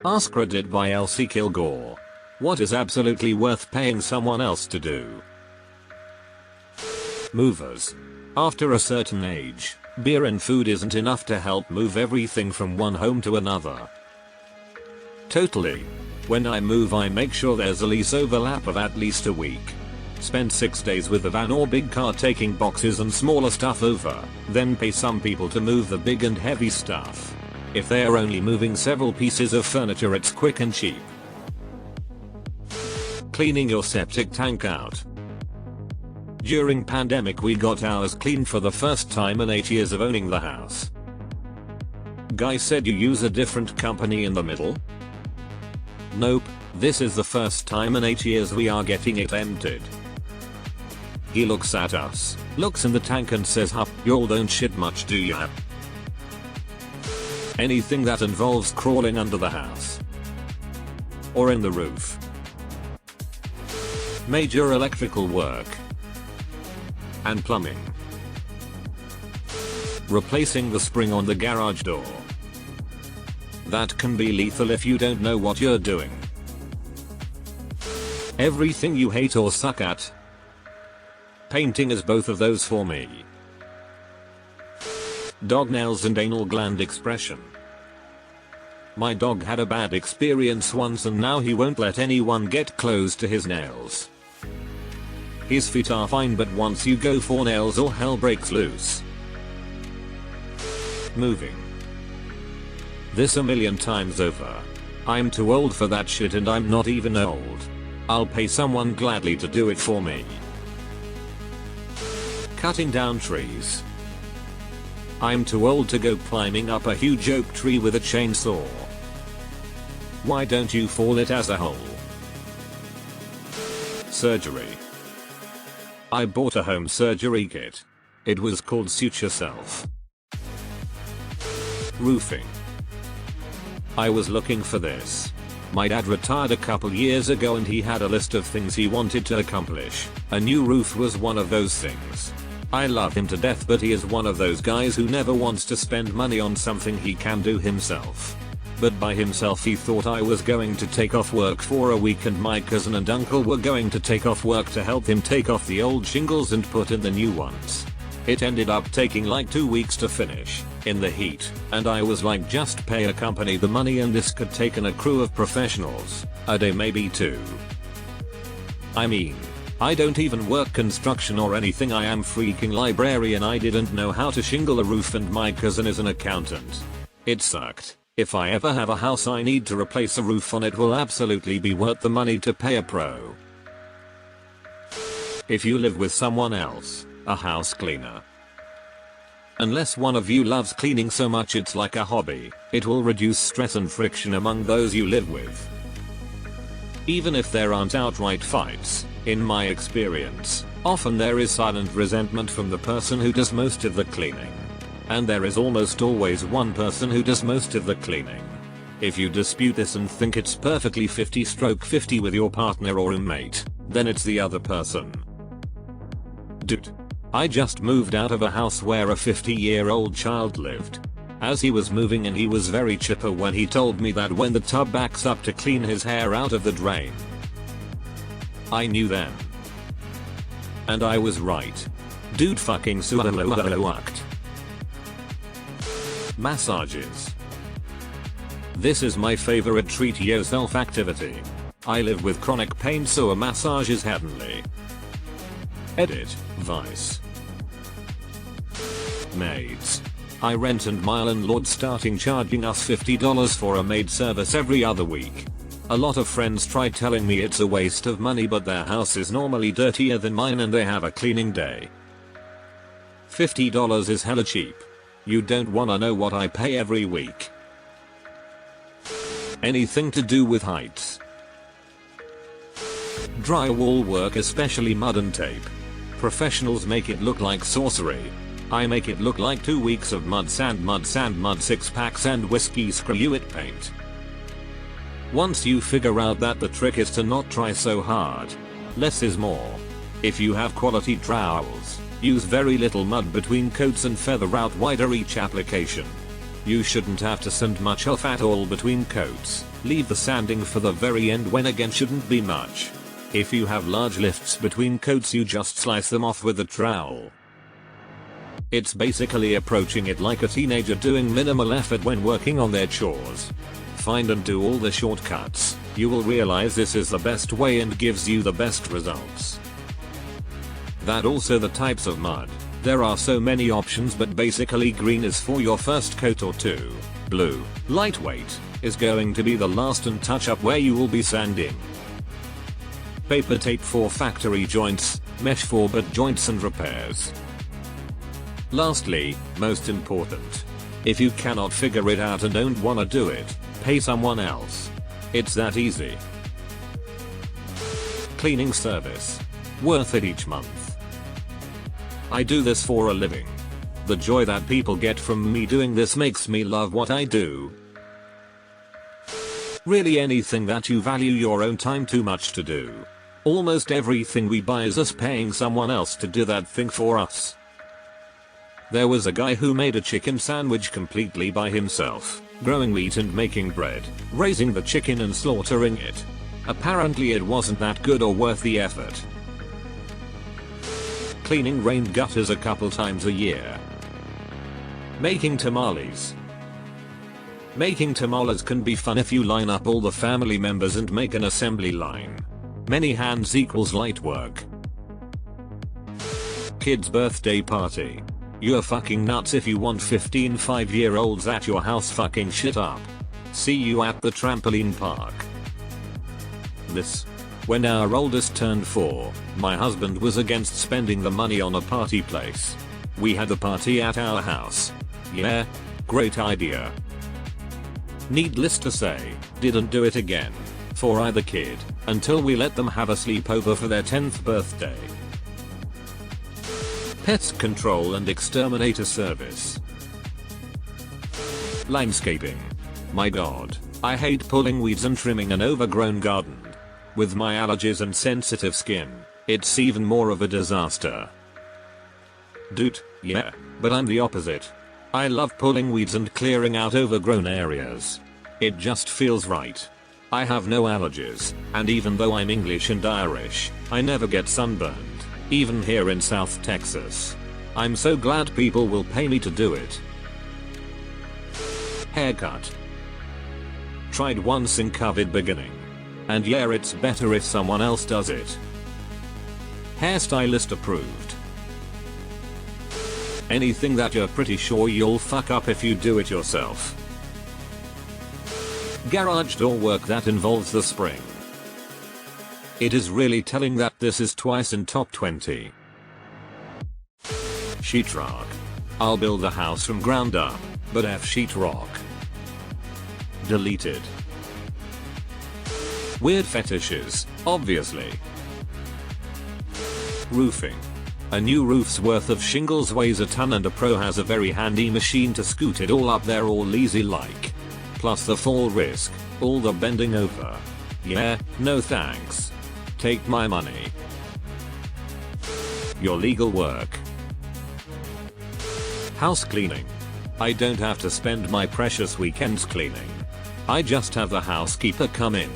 AskReddit by Elsie Kilgore. What is absolutely worth paying someone else to do? Movers. After a certain age, beer and food isn't enough to help move everything from one home to another. Totally. When I move, I make sure there's a lease overlap of at least a week. Spend 6 days with the van or big car taking boxes and smaller stuff over, then pay some people to move the big and heavy stuff. If they are only moving several pieces of furniture, it's quick and cheap. Cleaning your septic tank out. During pandemic we got ours cleaned for the first time in 8 years of owning the house. Guy said you use a different company in the middle? Nope, this is the first time in 8 years we are getting it emptied. He looks at us, looks in the tank and says, "Huh, y'all don't shit much, do ya?" Anything that involves crawling under the house or in the roof. Major electrical work and plumbing. Replacing the spring on the garage door. That can be lethal if you don't know what you're doing. Everything you hate or suck at. Painting is both of those for me. Dog nails and anal gland expression. My dog had a bad experience once and now he won't let anyone get close to his nails. His feet are fine, but once you go for nails all hell breaks loose. Moving. This a million times over. I'm too old for that shit and I'm not even old. I'll pay someone gladly to do it for me. Cutting down trees. I'm too old to go climbing up a huge oak tree with a chainsaw. Why don't you fall it as a whole? Surgery. I bought a home surgery kit. It was called Suit Yourself. Roofing. I was looking for this. My dad retired a couple years ago and he had a list of things he wanted to accomplish. A new roof was one of those things. I love him to death, but he is one of those guys who never wants to spend money on something he can do himself. But by himself he thought I was going to take off work for a week and my cousin and uncle were going to take off work to help him take off the old shingles and put in the new ones. It ended up taking like 2 weeks to finish, in the heat, and I was like, just pay a company the money and this could take in a crew of professionals, a day maybe 2. I mean, I don't even work construction or anything, I am freaking librarian. I didn't know how to shingle a roof and my cousin is an accountant. It sucked. If I ever have a house I need to replace a roof on, it will absolutely be worth the money to pay a pro. If you live with someone else, a house cleaner. Unless one of you loves cleaning so much it's like a hobby, it will reduce stress and friction among those you live with. Even if there aren't outright fights, in my experience, often there is silent resentment from the person who does most of the cleaning. And there is almost always one person who does most of the cleaning. If you dispute this and think it's perfectly 50/50 with your partner or roommate, then it's the other person. Dude. I just moved out of a house where a 50-year-old child lived. As he was moving in he was very chipper when he told me that when the tub backs up to clean his hair out of the drain. I knew then. And I was right. Dude fucking sucked. Massages. This is my favorite treat yourself activity. I live with chronic pain so a massage is heavenly. Edit, Vice. Maids. I rent and my landlord starting charging us $50 for a maid service every other week. A lot of friends try telling me it's a waste of money, but their house is normally dirtier than mine and they have a cleaning day. $50 is hella cheap. You don't wanna know what I pay every week. Anything to do with heights. Drywall work, especially mud and tape. Professionals make it look like sorcery. I make it look like 2 weeks of mud sand, 6-packs and whiskey screw it paint. Once you figure out that the trick is to not try so hard. Less is more. If you have quality trowels, use very little mud between coats and feather out wider each application. You shouldn't have to sand much off at all between coats. Leave the sanding for the very end when again shouldn't be much. If you have large lifts between coats, you just slice them off with a trowel. It's basically approaching it like a teenager doing minimal effort when working on their chores. Find and do all the shortcuts. You will realize this is the best way and gives you the best results. That also the types of mud. There are so many options, but basically green is for your first coat or two. Blue, lightweight, is going to be the last and touch up where you will be sanding. Paper tape for factory joints, mesh for butt joints and repairs. Lastly, most important. If you cannot figure it out and don't wanna do it, pay someone else. It's that easy. Cleaning service. Worth it each month. I do this for a living. The joy that people get from me doing this makes me love what I do. Really, anything that you value your own time too much to do. Almost everything we buy is us paying someone else to do that thing for us. There was a guy who made a chicken sandwich completely by himself, growing meat and making bread, raising the chicken and slaughtering it. Apparently it wasn't that good or worth the effort. Cleaning rain gutters a couple times a year. Making tamales. Making tamales can be fun if you line up all the family members and make an assembly line. Many hands equals light work. Kid's birthday party. You're fucking nuts if you want 15 5-year-olds at your house fucking shit up. See you at the trampoline park. When our oldest turned 4, my husband was against spending the money on a party place. We had the party at our house. Yeah, great idea. Needless to say, didn't do it again. For either kid, until we let them have a sleepover for their 10th birthday. Pest control and exterminator service. Landscaping. My god, I hate pulling weeds and trimming an overgrown garden. With my allergies and sensitive skin, it's even more of a disaster. Dude, yeah, but I'm the opposite. I love pulling weeds and clearing out overgrown areas. It just feels right. I have no allergies, and even though I'm English and Irish, I never get sunburned, even here in South Texas. I'm so glad people will pay me to do it. Haircut. Tried once in COVID beginning. And yeah, it's better if someone else does it. Hairstylist approved. Anything that you're pretty sure you'll fuck up if you do it yourself. Garage door work that involves the spring. It is really telling that this is twice in top 20. Sheetrock. I'll build a house from ground up, but F sheetrock. Deleted. Weird fetishes, obviously. Roofing. A new roof's worth of shingles weighs a ton and a pro has a very handy machine to scoot it all up there all easy like. Plus the fall risk, all the bending over. Yeah, no thanks. Take my money. Your legal work. House cleaning. I don't have to spend my precious weekends cleaning. I just have the housekeeper come in,